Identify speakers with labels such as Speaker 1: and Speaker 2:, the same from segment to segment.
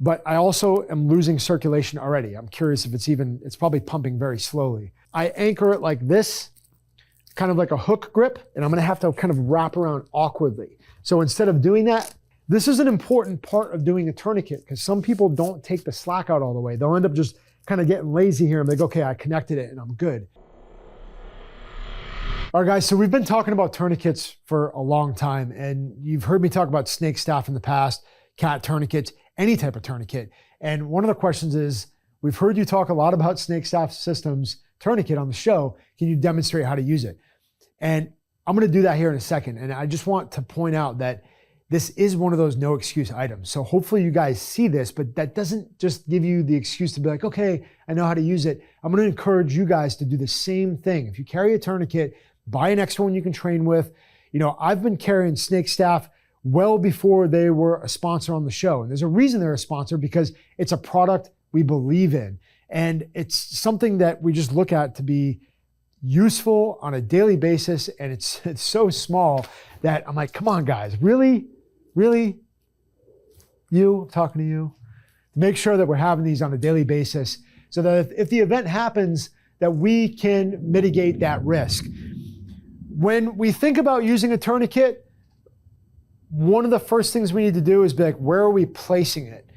Speaker 1: but I also am losing circulation already. I'm curious if it's probably pumping very slowly. I anchor it like this, kind of like a hook grip, and I'm gonna have to kind of wrap around awkwardly. So instead of doing that, this is an important part of doing a tourniquet because some people don't take the slack out all the way. They'll end up just kind of getting lazy here and they go, okay, I connected it and I'm good. All right, guys, so we've been talking about tourniquets for a long time, and you've heard me talk about SNAKESTAFF in the past, cat tourniquets, any type of tourniquet. And one of the questions is, we've heard you talk a lot about SNAKESTAFF systems tourniquet on the show. Can you demonstrate how to use it? And I'm gonna do that here in a second. And I just want to point out that this is one of those no excuse items. So hopefully you guys see this, but that doesn't just give you the excuse to be like, okay, I know how to use it. I'm gonna encourage you guys to do the same thing. If you carry a tourniquet, buy an extra one you can train with. You know, I've been carrying SNAKESTAFF well before they were a sponsor on the show. And there's a reason they're a sponsor, because it's a product we believe in. And it's something that we just look at to be useful on a daily basis. And it's so small that I'm like, come on guys, really? Really? You, I'm talking to you. Make sure that we're having these on a daily basis so that if the event happens, that we can mitigate that risk. When we think about using a tourniquet, one of the first things we need to do is be like, where are we placing it?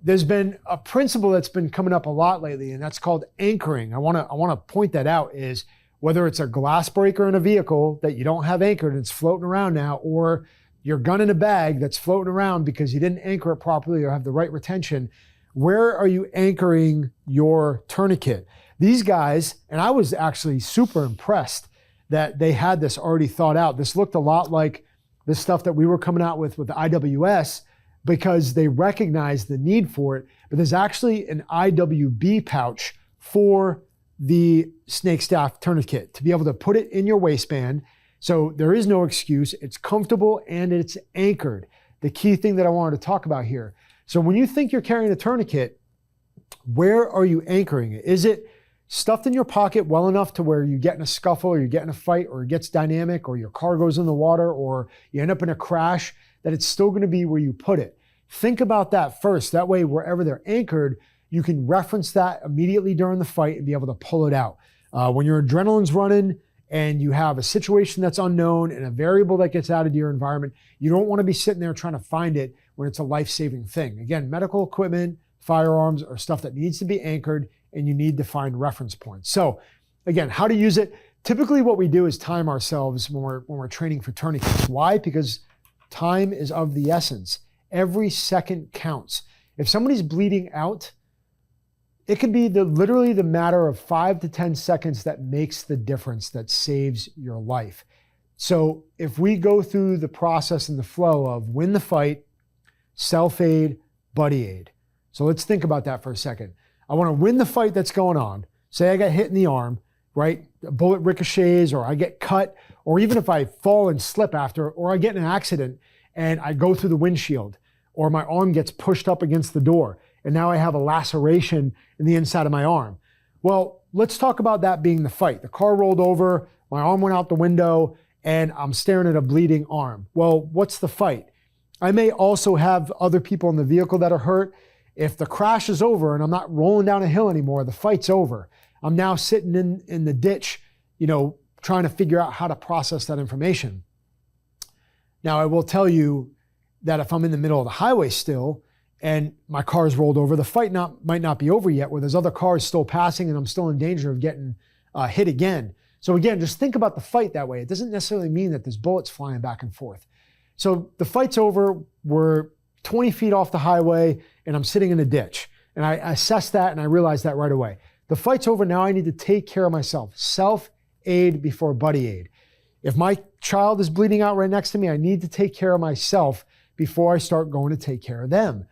Speaker 1: There's been a principle that's been coming up a lot lately, and that's called anchoring. I wanna point that out, is whether it's a glass breaker in a vehicle that you don't have anchored and it's floating around now, or your gun in a bag that's floating around because you didn't anchor it properly or have the right retention, where are you anchoring your tourniquet? These guys, and I was actually super impressed that they had this already thought out. This looked a lot like the stuff that we were coming out with the IWS, because they recognized the need for it. But there's actually an IWB pouch for the SNAKESTAFF tourniquet to be able to put it in your waistband. So there is no excuse. It's comfortable and it's anchored. The key thing that I wanted to talk about here. So when you think you're carrying a tourniquet, where are you anchoring it? Is it stuffed in your pocket well enough to where you get in a scuffle or you get in a fight or it gets dynamic or your car goes in the water or you end up in a crash, that it's still going to be where you put it? Think about that first. That way, wherever they're anchored, you can reference that immediately during the fight and be able to pull it out. When your adrenaline's running and you have a situation that's unknown and a variable that gets added to your environment, you don't want to be sitting there trying to find it when it's a life-saving thing. Again, medical equipment, firearms are stuff that needs to be anchored, and you need to find reference points. So again, how to use it. Typically what we do is time ourselves when we're training for tourniquets. Why? Because time is of the essence. Every second counts. If somebody's bleeding out, it could be literally the matter of 5 to 10 seconds that makes the difference, that saves your life. So if we go through the process and the flow of win the fight, self-aid, buddy aid. So let's think about that for a second. I want to win the fight that's going on. Say I got hit in the arm, right? A bullet ricochets, or I get cut, or even if I fall and slip after, or I get in an accident and I go through the windshield, or my arm gets pushed up against the door, and now I have a laceration in the inside of my arm. Well, let's talk about that being the fight. The car rolled over, my arm went out the window, and I'm staring at a bleeding arm. Well, what's the fight? I may also have other people in the vehicle that are hurt. If the crash is over and I'm not rolling down a hill anymore, the fight's over. I'm now sitting in the ditch, you know, trying to figure out how to process that information. Now, I will tell you that if I'm in the middle of the highway still and my car's rolled over, the fight might not be over yet, where there's other cars still passing and I'm still in danger of getting hit again. So again, just think about the fight that way. It doesn't necessarily mean that there's bullets flying back and forth. So the fight's over, we're 20 feet off the highway, and I'm sitting in a ditch. And I assess that and I realize that right away. The fight's over, now I need to take care of myself. Self-aid before buddy aid. If my child is bleeding out right next to me, I need to take care of myself before I start going to take care of them.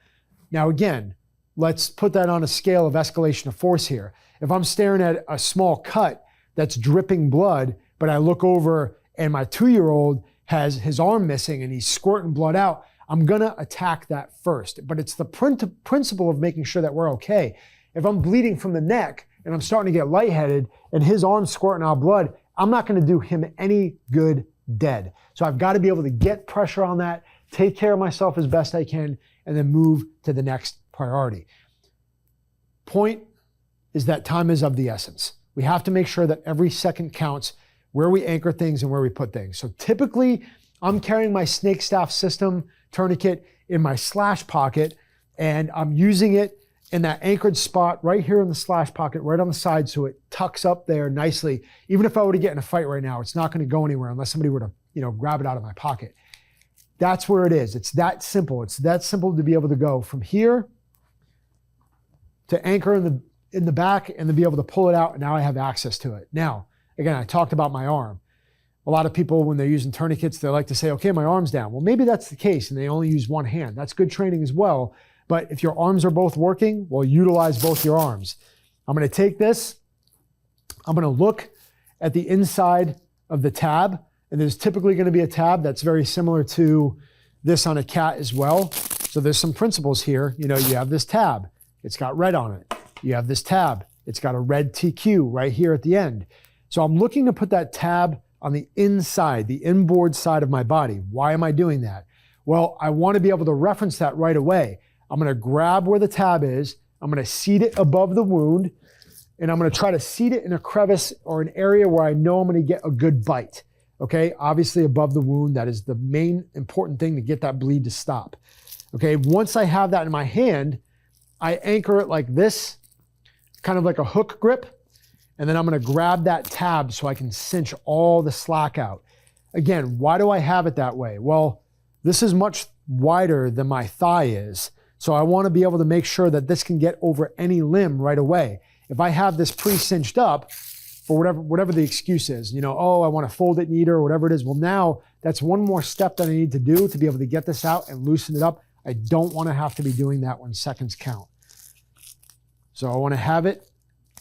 Speaker 1: Now again, let's put that on a scale of escalation of force here. If I'm staring at a small cut that's dripping blood, but I look over and my 2-year-old has his arm missing and he's squirting blood out, I'm gonna attack that first. But it's the principle of making sure that we're okay. If I'm bleeding from the neck and I'm starting to get lightheaded and his arm's squirting out blood, I'm not gonna do him any good dead. So I've got to be able to get pressure on that, take care of myself as best I can, and then move to the next priority. Point is that time is of the essence. We have to make sure that every second counts where we anchor things and where we put things. So typically, I'm carrying my SNAKESTAFF system tourniquet in my slash pocket, and I'm using it in that anchored spot right here in the slash pocket, right on the side, so it tucks up there nicely. Even if I were to get in a fight right now, it's not going to go anywhere unless somebody were to, grab it out of my pocket. That's where it is. It's that simple. It's that simple to be able to go from here to anchor in the back and to be able to pull it out, and now I have access to it. Now, again, I talked about my arm. A lot of people, when they're using tourniquets, they like to say, okay, my arm's down. Well, maybe that's the case and they only use one hand. That's good training as well. But if your arms are both working, well, utilize both your arms. I'm going to take this. I'm going to look at the inside of the tab. And there's typically going to be a tab that's very similar to this on a cat as well. So there's some principles here. You have this tab. It's got red on it. You have this tab. It's got a red TQ right here at the end. So I'm looking to put that tab on the inside, the inboard side of my body. Why am I doing that? Well, I want to be able to reference that right away. I'm going to grab where the tab is. I'm going to seat it above the wound, and I'm going to try to seat it in a crevice or an area where I know I'm going to get a good bite. Okay, obviously above the wound, that is the main important thing to get that bleed to stop. Okay, once I have that in my hand, I anchor it like this, kind of like a hook grip, and then I'm going to grab that tab so I can cinch all the slack out. Again, why do I have it that way? Well, this is much wider than my thigh is, so I want to be able to make sure that this can get over any limb right away. If I have this pre-cinched up, for whatever the excuse is, oh, I want to fold it neater or whatever it is. Well, now that's one more step that I need to do to be able to get this out and loosen it up. I don't want to have to be doing that when seconds count. So I want to have it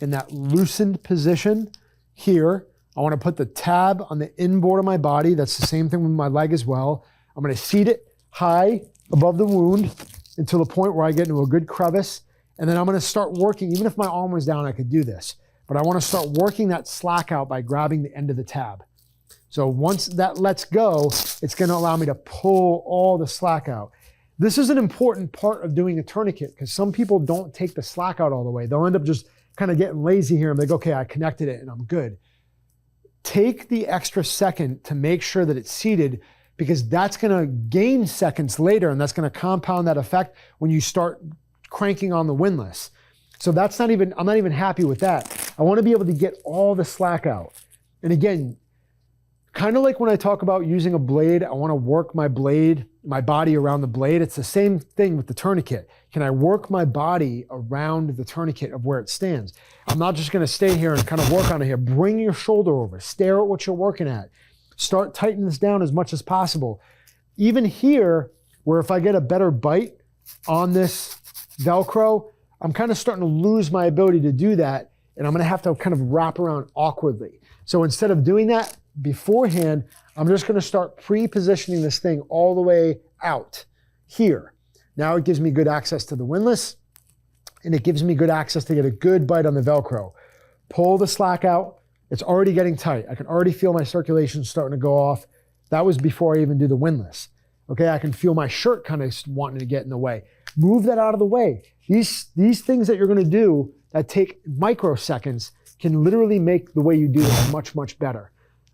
Speaker 1: in that loosened position here. I want to put the tab on the inboard of my body. That's the same thing with my leg as well. I'm going to seat it high above the wound until the point where I get into a good crevice. And then I'm going to start working. Even if my arm was down, I could do this. But I want to start working that slack out by grabbing the end of the tab. So once that lets go, it's going to allow me to pull all the slack out. This is an important part of doing a tourniquet because some people don't take the slack out all the way. They'll end up just kind of getting lazy here and they go, okay, I connected it and I'm good. Take the extra second to make sure that it's seated, because that's going to gain seconds later, and that's going to compound that effect when you start cranking on the windlass. So I'm not even happy with that. I want to be able to get all the slack out. And again, kind of like when I talk about using a blade, I want to work my body around the blade. It's the same thing with the tourniquet. Can I work my body around the tourniquet of where it stands? I'm not just going to stay here and kind of work on it here. Bring your shoulder over. Stare at what you're working at. Start tightening this down as much as possible. Even here, where if I get a better bite on this Velcro, I'm kind of starting to lose my ability to do that, and I'm going to have to kind of wrap around awkwardly. So instead of doing that beforehand, I'm just going to start pre-positioning this thing all the way out here. Now it gives me good access to the windlass, and it gives me good access to get a good bite on the Velcro. Pull the slack out. It's already getting tight. I can already feel my circulation starting to go off. That was before I even do the windlass. Okay, I can feel my shirt kind of wanting to get in the way. Move that out of the way. These things that you're going to do that take microseconds can literally make the way you do this much, much better.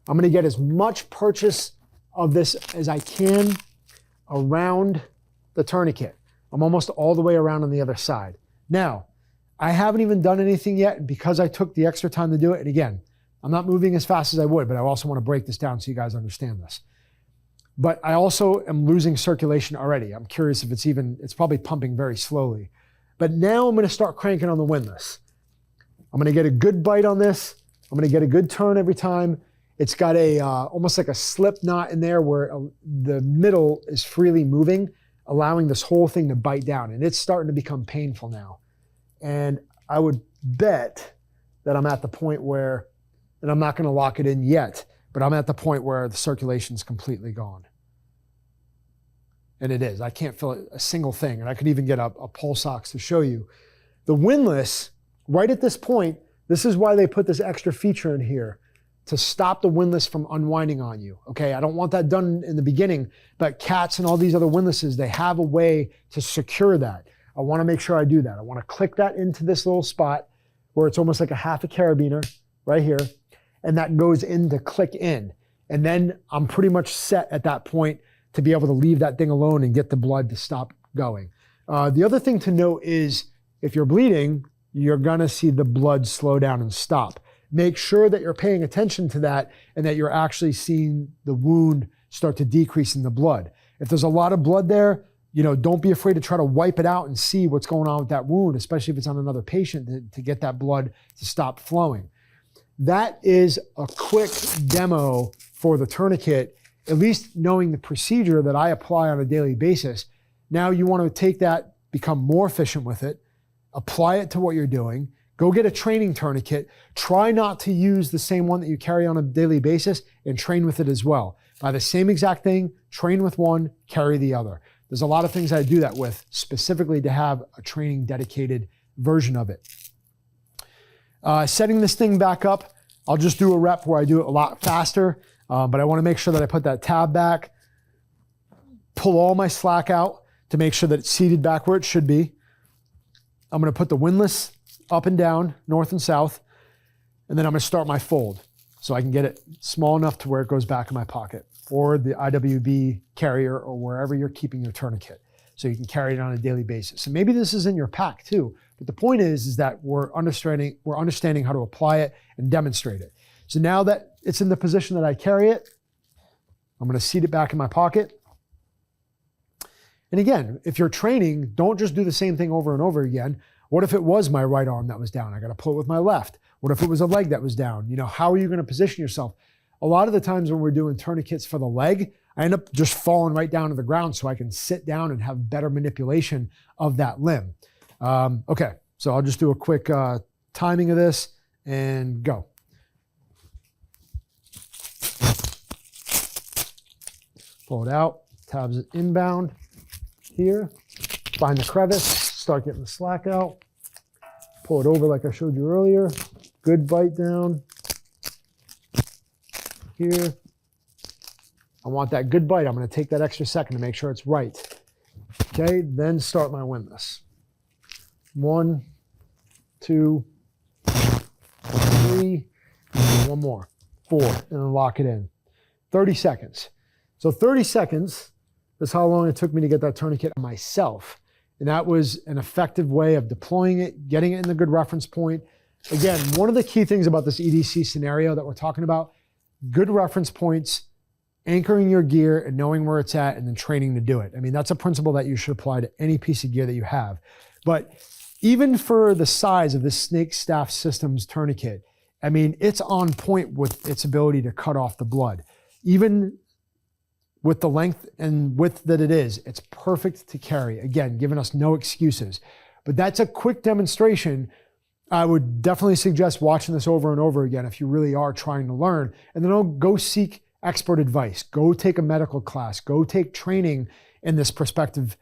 Speaker 1: I'm going to get as much purchase of this as I can around the tourniquet. I'm almost all the way around on the other side. Now, I haven't even done anything yet because I took the extra time to do it. And again, I'm not moving as fast as I would, but I also want to break this down so you guys understand this. But I also am losing circulation already. I'm curious if it's probably pumping very slowly. But now I'm going to start cranking on the windlass. I'm going to get a good bite on this. I'm going to get a good turn every time. It's got a almost like a slip knot in there where the middle is freely moving, allowing this whole thing to bite down. And it's starting to become painful now. And I would bet that I'm at the point where, and I'm not going to lock it in yet, but I'm at the point where the circulation's completely gone. And it is. I can't feel a single thing. And I could even get a pulse ox to show you. The windlass, right at this point, this is why they put this extra feature in here to stop the windlass from unwinding on you. Okay, I don't want that done in the beginning, but cats and all these other windlasses, they have a way to secure that. I want to make sure I do that. I want to click that into this little spot where it's almost like a half a carabiner right here. And that goes in to click in. And then I'm pretty much set at that point to be able to leave that thing alone and get the blood to stop going. The other thing to note is if you're bleeding, you're gonna see the blood slow down and stop. Make sure that you're paying attention to that and that you're actually seeing the wound start to decrease in the blood. If there's a lot of blood there, don't be afraid to try to wipe it out and see what's going on with that wound, especially if it's on another patient, to get that blood to stop flowing. That is a quick demo for the tourniquet, at least knowing the procedure that I apply on a daily basis. Now you want to take that, become more efficient with it, apply it to what you're doing, go get a training tourniquet, try not to use the same one that you carry on a daily basis and train with it as well. Buy the same exact thing, train with one, carry the other. There's a lot of things I do that with, specifically to have a training dedicated version of it. Setting this thing back up, I'll just do a rep where I do it a lot faster, but I want to make sure that I put that tab back, pull all my slack out to make sure that it's seated back where it should be. I'm going to put the windlass up and down, north and south, and then I'm going to start my fold so I can get it small enough to where it goes back in my pocket or the IWB carrier or wherever you're keeping your tourniquet, so you can carry it on a daily basis. And maybe this is in your pack too, but the point is that we're understanding how to apply it and demonstrate it. So now that it's in the position that I carry it, I'm going to seat it back in my pocket. And again, if you're training, don't just do the same thing over and over again. What if it was my right arm that was down? I got to pull it with my left. What if it was a leg that was down? How are you going to position yourself? A lot of the times when we're doing tourniquets for the leg, I end up just falling right down to the ground so I can sit down and have better manipulation of that limb. Okay, so I'll just do a quick timing of this and go. Pull it out, tabs it inbound here, find the crevice, start getting the slack out, pull it over like I showed you earlier, good bite down here. I want that good bite. I'm going to take that extra second to make sure it's right. Okay, then start my windlass. 1, 2, 3, and one more, 4, and then lock it in. 30 seconds. So 30 seconds is how long it took me to get that tourniquet myself. And that was an effective way of deploying it, getting it in the good reference point. Again, one of the key things about this EDC scenario that we're talking about, good reference points, anchoring your gear and knowing where it's at, and then training to do it. I mean, that's a principle that you should apply to any piece of gear that you have. But even for the size of this SNAKESTAFF Systems tourniquet, I mean, it's on point with its ability to cut off the blood. Even with the length and width that it is, it's perfect to carry. Again, giving us no excuses. But that's a quick demonstration. I would definitely suggest watching this over and over again if you really are trying to learn. And then go seek expert advice. Go take a medical class. Go take training in this prospective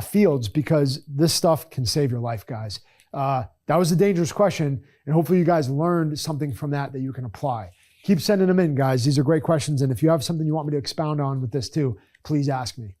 Speaker 1: fields, because this stuff can save your life, guys. That was a dangerous question, and hopefully you guys learned something from that you can apply. Keep sending them in, guys. These are great questions, and if you have something you want me to expound on with this too, please ask me.